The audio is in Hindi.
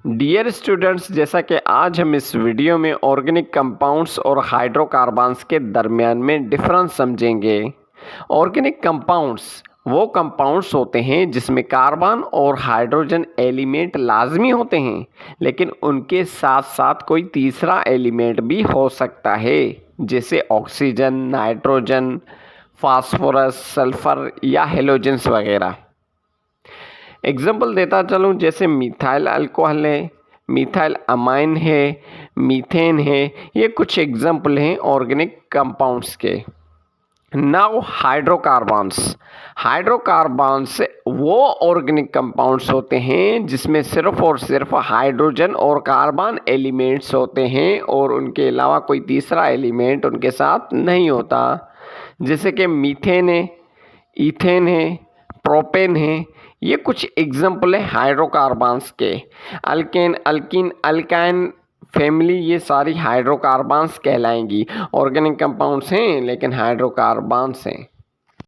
डियर स्टूडेंट्स, जैसा कि आज हम इस वीडियो में ऑर्गेनिक कंपाउंड्स और हाइड्रोकार्बन्स के दरमियान में डिफरेंस समझेंगे। ऑर्गेनिक कंपाउंड्स वो कंपाउंड्स होते हैं जिसमें कार्बन और हाइड्रोजन एलिमेंट लाजमी होते हैं, लेकिन उनके साथ साथ कोई तीसरा एलिमेंट भी हो सकता है, जैसे ऑक्सीजन, नाइट्रोजन, फास्फोरस, सल्फर या हेलोजेंस वगैरह। एग्जाम्पल देता चलूँ, जैसे मिथाइल अल्कोहल है, मिथाइल अमाइन है, मीथेन है। ये कुछ एग्जाम्पल हैं ऑर्गेनिक कंपाउंड्स के। Now hydrocarbons. हाइड्रोकार्बन्स वो ऑर्गेनिक कंपाउंड्स होते हैं जिसमें सिर्फ और सिर्फ हाइड्रोजन और कार्बन एलिमेंट्स होते हैं और उनके अलावा कोई तीसरा एलिमेंट उनके साथ नहीं होता, जैसे कि मीथेन है, ईथेन है, प्रोपेन है। ये कुछ एग्जाम्पल है हाइड्रोकार्बन्स के। अल्केन, अल्कीन, अल्काइन फैमिली, ये सारी हाइड्रोकार्बन्स कहलाएंगी। ऑर्गेनिक कंपाउंड्स हैं लेकिन हाइड्रोकार्बन्स हैं।